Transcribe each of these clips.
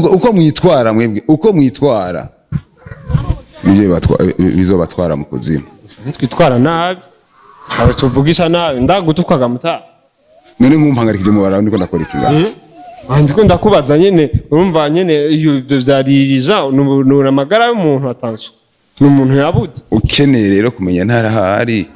uko mwitwara mwebwe uko mwitwara bizobatwara mu kuzimu. Twitwara nabi aba tuvugisha nabi ndagutukwaga muta none nkumpangarikije mu bara ndiko ndakora ikiga ndiko ndakubaza nyene urumva nyene iyo vyaririja n'amagara y'umuntu atanswe n'umuntu yabuze ukeneye rero kumenya ntara hari.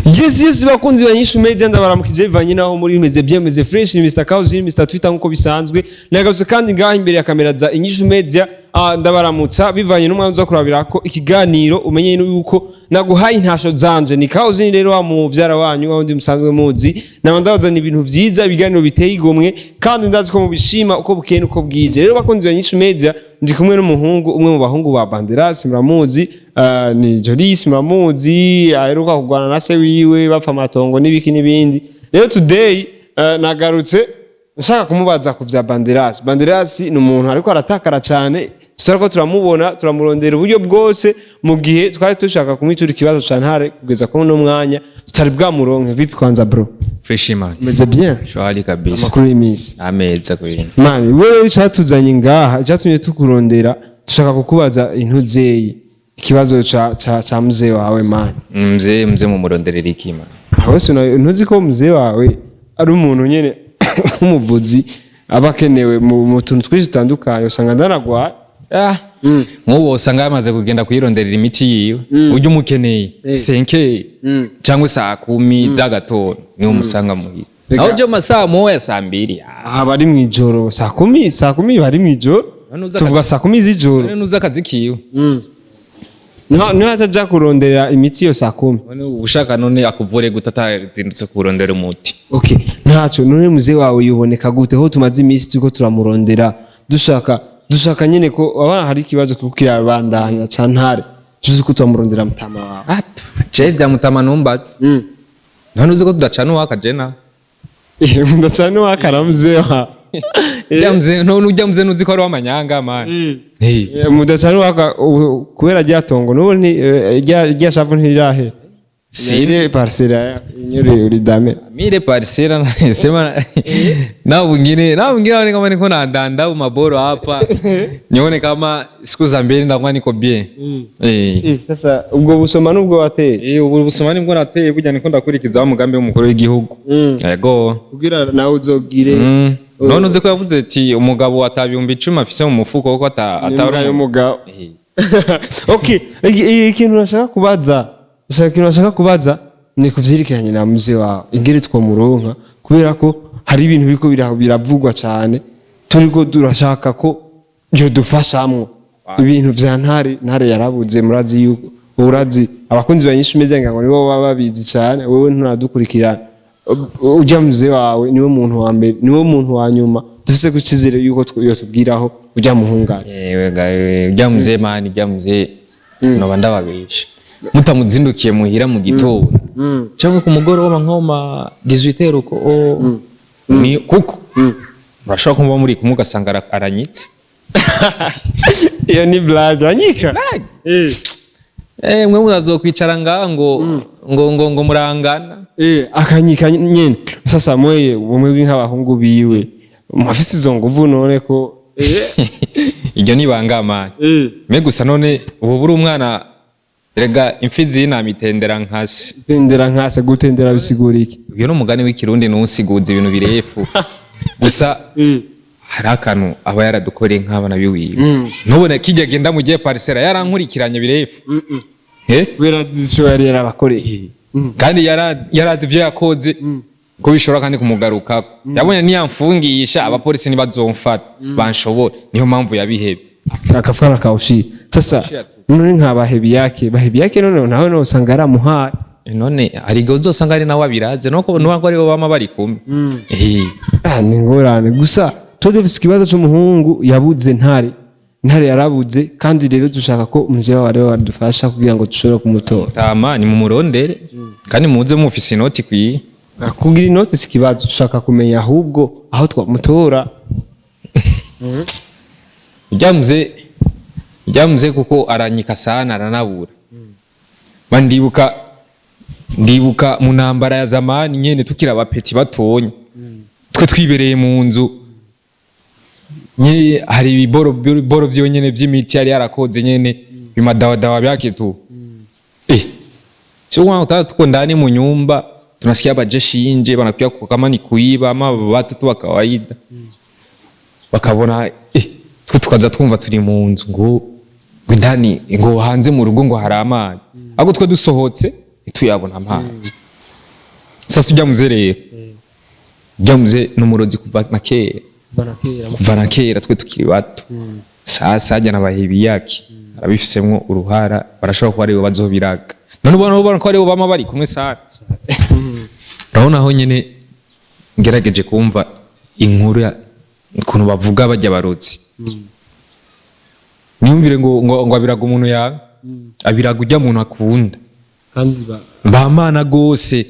Yes bakunzi banyishu media ndabaramukije bivanye naho muri meze bien meze fresh ni Mr Kaos ni Mr Twitter nkuko bisanzwe nagabuse kandi ngaha imbere ya kamera za inyishu media ndabaramutsa bivanye n'umwanzo zo kurabirako ikiganiro umenye yuko naguhaye intasho zanje ni Kaos ni rero wa muvyara wanyu aho ndi musanzwe muzi nabandabazana ibintu vyiza ibiganiro biteye igomwe kandi ndazi ko mubishima uko bukene uko bwije rero bakunzi banyishu media ndi kumwe n'umuhungu umwe mu bahungu ba Banderas muramuzi ni Jolis muramuzi aheruka kugwana na se wiwe bapfa amatongo n'ibiki n'ibindi rero today nagarutse nshaka kumubaza ku vya Banderas. Banderas ni umuntu ariko aratakara cyane tutarako turamubona turamurondera uburyo bwose mu gihe twari dushaka kumwitura ikibazo cyane hare kugeza ko no mwanya tutari bwamuronke. Vipi kwanza bro? Fresh man. Meze bien? Shwari kabisa. Makuru y'imisi. Ameza kuri. Man, wewe cyatuzanye ngaha cyatumye tukurondera dushaka kukubaza intuzeye ikibazo cha mzee wawe man. Mzee mu muronderera iki man? Aho ntuzi ko mzee wawe ari umuntu nyene umuvuzi abakenewe mu tuntu twinshi tutandukanye usanga ndanagwa nk'ubu usanga yamaze kugenda kuyironderera imiti yiwe ujye umukeneye 5 cyangwa saa 10 z'agatondo niho musanga muhira aho je masaa moya saa 2 bari mu ijoro saa 10 bari mu ijoro tuvuga saa 10 z'ijoro none uza akazi kiwe no azaja kurondera imiti yo saa 10 none ushaka none akuvure gutatazindutse kurondera umuti. Okay ntaco none muzee wawe yuboneka gute ho tumaze imisi tuko turamurondera dushaka nyene ko abana hari ikibazo kukira bandanya cyantare tuzi ko turamurondera mutama wawe je vya mutama numbatse none uzi ko tudacana wakajena ndacana wakaramuzee wa Jamze none ujya mze nuzi ko ari wamanyanga man. Mudacana waka kubera ryatongo nubo ni rya shavu ntirahe. Sire parcela inyure uri dame. Mire parcela sema na wengine wale kama niko na ndanda au maboro hapa. Nione kama siku za mbele ndakwa niko bien. Sasa ubwo busoma nubwo wateye. Ubwo busoma nibwo nateye burya niko ndakurikiza umugambi w'umukuru w'igihugu. Yego. Kugira nawe uzogire none uzi ko yavuze ati umugabo atabihumbi 10 afise mu mufuko ko atari umugabo. Okay, ikintu nashaka kubaza ni kuvyirikanye na muzee wawe ingere twomuronka kubera ko hari ibintu biko biravugwa cyane turiko durashaka ko byo dufashamwe ibintu vya ntare yarabuze murazi yuko urazi abakunzi banyishu meze ngo nibo baba babizi cyane wewe nturadukurikirana ujya muzee wawe niwe muntu wa mbere niwe muntu wa nyuma dufise gucizere yuko yotubwiraho ujya muhungara yewe gawe ujya muzee mani ujya muzee no bandababisha mutamuzindukiye muhira mu gitondo cyangwa ku mugoroba nkoma 18 uko ni kuko murashobora kumva muri kumugasanga aranyitse iyo ni blague anyika mwe muzokwicara ngo murangana akanyika nyene sasa mweye umwe nk'abahungu biwe mufise izo nguvu none ko iryo ni bangama me gusa none ubu buri umwana rega imfizi inamitendera nkase gutendera bisigura iki uyo no mugani w'ikirundi n'usiguza ibintu birefu gusa hari akantu aba yaradukoreye nk'abana biwiwe ntubone kijya genda mu gihe parcela yarankurikiranye birefu wera zishobora yarabakoreye kandi yarazi ivyo yakoze ko bishobora kandi kumugaruka yabonye niyamfungisha abapolisi nibazomfata banshobora niyo mpamvu yabihebye akafana kaushi sasa none nkabahebi yake none nawe no usanga aramuhaye none ari gozo usanga ari nawe abiraze nuko ari bo bama bari kumwe ni ngorane gusa todefise ikibazo cy'umuhungu yabuze ntare yarabuze kandi rero dushaka ko muzee wawe ari wadufasha kugira ngo dushobore kumutora tama ni mu murondere kandi muze mufise inoti kwiye kugira inoti sikibazo dushaka kumenya ahubwo aho twamutora Jamze kuko aranyika sana aranabura ndibuka mu ntambara ya zamani nyene tukira abapeti batonye twe twibereye mu nzu nyine hari ibiboro vyonyene vy'imiti yari yarakoze nyene bimadawa vyake tu sio wana tuko ndani mu nyumba tunasikia bajeshi nje wanakuja kama ni kuiba ama watu tu wa kawaida bakabona twe tukaza twumva turi mu nzu ngo ndani ngo hanze mu rugo ngo hari amazi ahubwo twe dusohotse tuyabona amazi sasa ujya muzereye Jamuze numurozi kuva na kera twe tukiri bato sasa ajya nabahebi yake arabifisemwo uruhara barashobora kuba aribo bazobiraga none ubona ko aribo bama bari kumwe sana urabona aho nyene ngerageje kumva inkuru ukuntu bavuga bajya barozi niyumvire ngo abiraga umuntu yawe abiraga ujya muntu akunda kandi bamana gose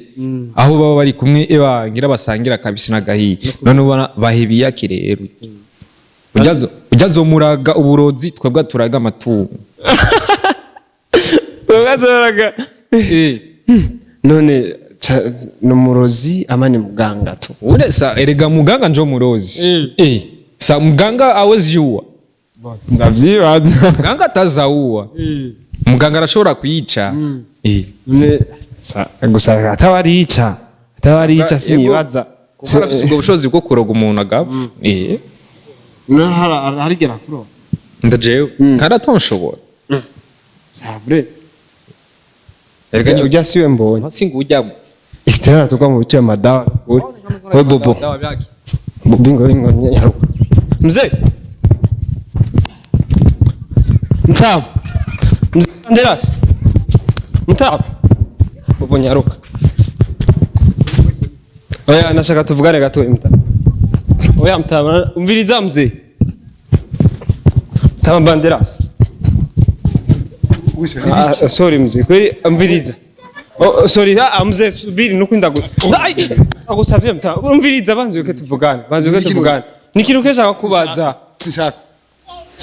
aho baba bari kumwe ngira basangira kabisi nagahiye none ubona bahebi yake rero ujazo muraga uburozi twebwe turaga amatungo twebwe none numurozi amani muganga tu uresa erega muganga njo murozi sa muganga awezi yuwa ndavyibaza muganga atazauwa muganga arashobora kuyica gusa atabarica sinibaza kuko arafise ubwo bushobozi bwo kuroga umuntu agapfa harigera kuroga ndajewe kandi atonshobora sabre erega ni ujya siwe mbonye singa ujyamo itara tuka mu bice madawa we bobo bingo mzee mtamu mzee Banderas mtamu bobo nyaruka oya nashaka tuvugane gato mtamu oya mtamu umviriza mzee mtamu Banderas sorry mzee kweli umviriza sorry mzee subiri nuko ndagusavye mtamu umviriza banzuke tuvugane ni kintu keshaka kubaza sinshaka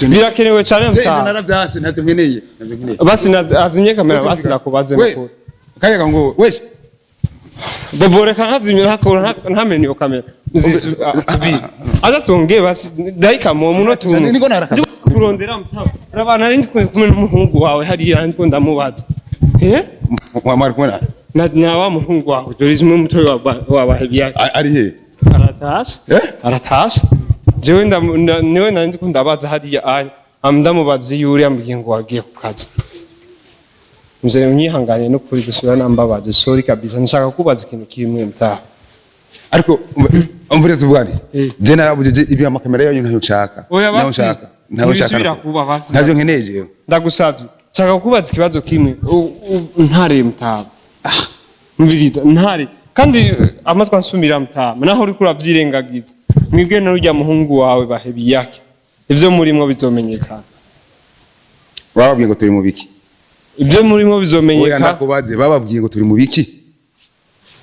birakenewe cyane mtamu naravyase ntavyo nkeneye basi azimye kamera basi ndakubaze makuru kayaga ngo wese bobore kanazimira hakora ntamenye iyo kamera subiri aza tuongee basi daika mu munota niko naraka kurondera mtamu rabana ari kumwe n'umuhungu wawe hariya ndiko ndamubaza mwamara kubona na wa muhungu wawe dorizimwe mutoyi wa bahebi yake ari he aratasha jewe niwe nari ndiko ndabaza hariya anya ndamubaza yuri ambwiye ngo wagiye ku kazi mzee unyihangane no kuri gusura nambabaze sorry kabisa nshaka kubaza ikintu kimwe mtaha ariko umviriza ubwani je narabuje ibi amakamera yanyu ntayo nshaka ntayo nshaka ntavyo nkeneye jewe ndagusavye nshaka kubaza ikibazo kimwe ntare mtaha mviriza ntare kandi amatwa nsumira mtaha naho uri kuravyirengagiza mwibwe n'urya muhungu wawe bahebi yake ivyo murimo bizomenyekana bababwiye ngo turi mu biki ivyo murimo bizomenyekana oya ndakubaze bababwiye ngo turi mu biki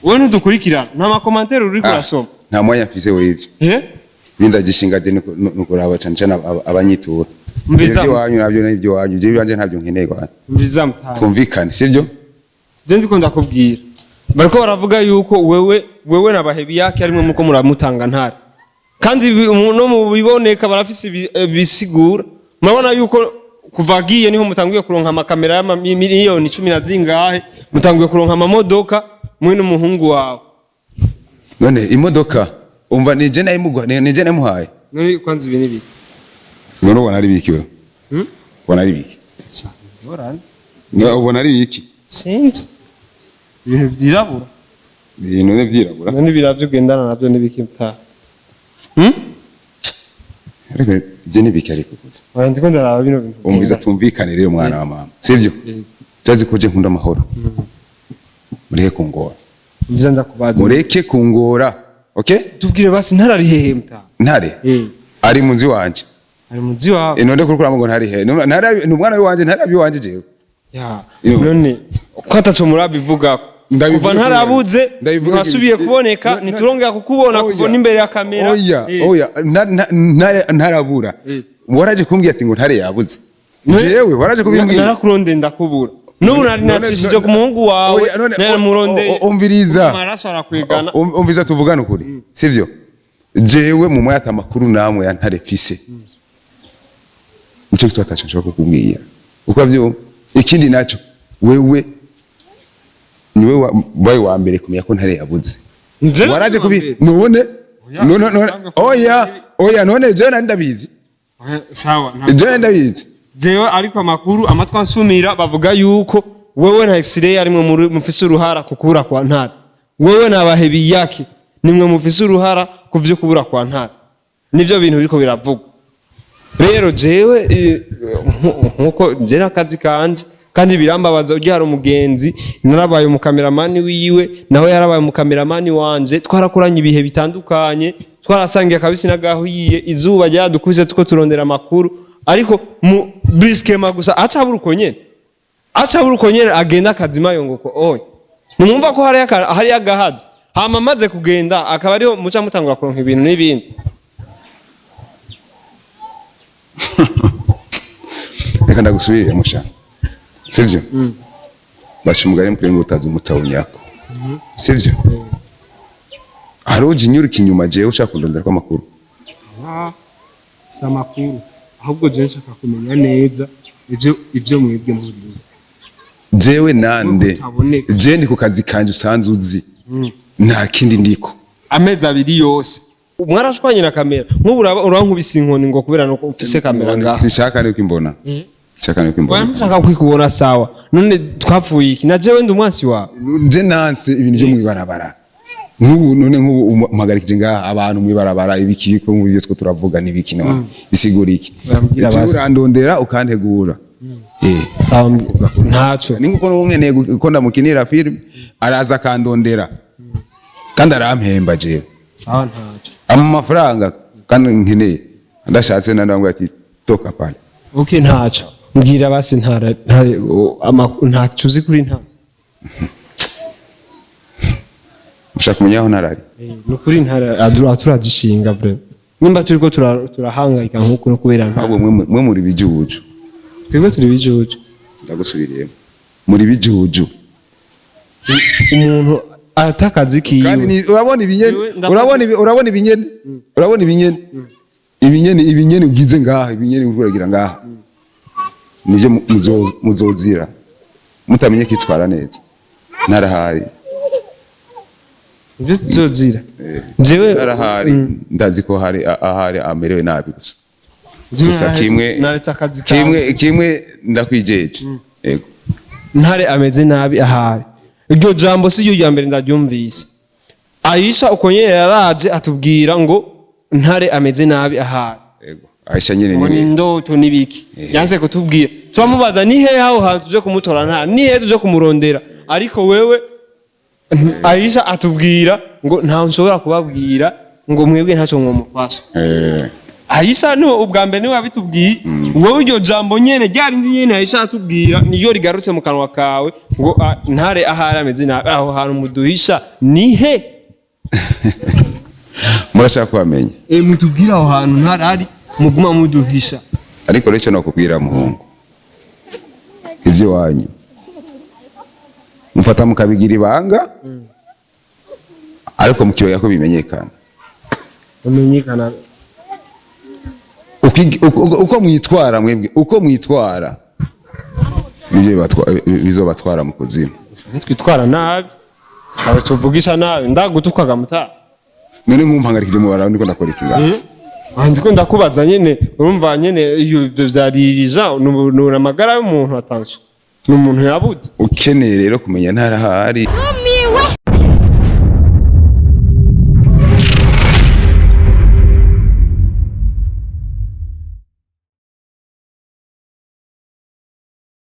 wowe ntudukurikirana nta makomantere uri kurasoma nta mwanya mfise w'ivyo bindagishinga de nukuraba cyane cyane abanyitura ibyo wanyu nabyo n'ibyo wanyu je banje ntabyo nkeneye kwa mviza mtaha twumvikane sivyo je ndiko ndakubwira bariko baravuga yuko wewe nabahebi yake arimwe muko muramutanga ntare kandi no mu biboneka barafise bisigura murabona yuko kuvagiye niho mutanguye kuronka amakamera ya miliyoni 10 na zingahe mutanguye kuronka amamodoka mwe n'umuhungu wawe none imodoka umva nije namuhaye none kwanza ibi nibi none ubona ari biki wewe ubona ari biki ubona ari biki sinzi ibintu byirabura none byirabura none biravyo gendana navyo nibiki mtaha ariko je nibiki ariko kuza oya ndiko ndaraba bino bintu umviza tumvikane rero mwana wa mama sivyo jazi koje nkunda amahoro mureke kungora mviza ndakubaza mureke kungora okay tubwire basi ntarari hehe mtaha ntare ari munzi wanje ari munzi wawe none kurukura ngo ntari he ntari umwana wanje ntarabi wanje jewe ya none ko ataco murabivuga kuva ntarabuze nkasubiye kuboneka niturongera kukubona kubona imbere ya kamera oya ntarabura waraje kumbwira ati ngo ntare yabuze jewe waraje kubimbwira narakuronde ndakubura n'ubu nari nacishije ku muhungu wawe nari muronde umviriza amaraso arakwegana umviza tuvugana ukuri sivyo jewe mu mwata makuru namwe yantare fise nico kitwatacho nshaka kukubwira uko byo ikindi naco wewe niwe boy wa mbere kumenya ko ntare yabuze waraje kubi none oya none je ndabizi sawa je ndabizi jewe ariko amakuru amatwa nsumira bavuga yuko wewe na X-ray arimwe mufise uruhara kukubura kwa ntare wewe nabahebi yake nimwe mufise uruhara kuvyo kubura kwa ntare nivyo bintu biriko biravugwa rero jewe nkuko je nakazi kanje kandi birambabaza ujye hari umugenzi narabaye umukameramani wiwe nawe yarabaye umukameramani wanje twarakoranye ibihe bitandukanye twarasangiye kabisi nagahuye izuba ryadukubise tuko turondera amakuru ariko mu briskema gusa acabura uko nyene agenda akazima yongoko oy numva ko hari agahazi hama maze kugenda akaba ariho muca mutangura kuronka ibintu n'ibindi reka ndagusubirire musha sivyo bashumugare mpire ngo utazi umutawunyako sivyo haroje inyuruka inyuma jewe ushaka kundondera kwa makuru samakuru ahubwo je nshaka kumenya neza ivyo mwebwe muri jewe nande je ndi ku kazi kanje usanze uzi nta kindi ndiko amezi abiri yose mwarashwanye na kamera nk'ubu urankubise inkoni ngo kubera no ufise kamera ngaho sinshaka niko imbona nshaka kwikubona sawa none twapfuye iki na jewe ndi umwasi wawe je nanse ibintu byo mwibarabara nk'ubu mpagarikije ngaha abantu mwibarabara ibikiko mu byo turavuga nibiki no bisigura iki urandondera ukantegura sawa ntaco ninko nkeneye ko ndamukinira film araza kandondera kandi arampemba je sawa ntaco amafaranga kandi nkeneye ndashatse nandangwa ati toka pale okay ntaco mbwira basi nta cuzi kuri nta ushaka kumenya aho narari no kuri ntara turagishinga vre nimba turiko turahangayika nkuko no kubera nta ahubwo mwe muri bijuju twebwe turi bijuju ndagusubiriyemo muri bijuju umuntu atakazi kiyo kandi urabona ibinyene urabona ibinyene ugize ngaha ibinyene ururagira ngaha nivyo muzozira mutamenye kitwara neza narahari nivyo tuzozira jewe narahari ndazi ko ahari amerewe nabi gusa kimwe ndakwijeje yego ntare ameze nabi ahari iryo jambo si ryo mbere ndaryumvise Aisha ukonyere yaraje atubwira ngo ntare ameze nabi ahari yego Aisha nyene ni ndoto nibiki yanze kutubwira turamubaza ni he aho hantu tuje kumutora nta ni he tuje kumurondera ariko wewe Aisha atubwira ngo nta nshobora kubabwira ngo mwebwe ntaco mwomufasha Aisha no ubwa mbere ni wabitubwiye wowe iryo jambo nyene ryari nyene Aisha atubwira niyo rigarutse mu kanwa kawe ngo ntare ahari ameze nabi aho hantu muduhisha ni he murashaka kwamenya mutubwira aho hantu ntare ari muguma muduhisha ariko rero no kubwira muhungu ivyo wanyu mufata mukabigira ibanga ariko mukibaga ko bimenyekana uko mwitwara mwebwe uko mwitwara nibyo bizobatwara mu kuzimu twitwara nabi abacuvugisha nabi ndagutukwaga muta none nkumpangarikije mu barandi ko ndakora ikiga ndiko ndakubaza nyene urumva nyene iyo vyaririja nura magara y'umuntu atansho n'umuntu yabuze ukeneye rero kumenya ntara hari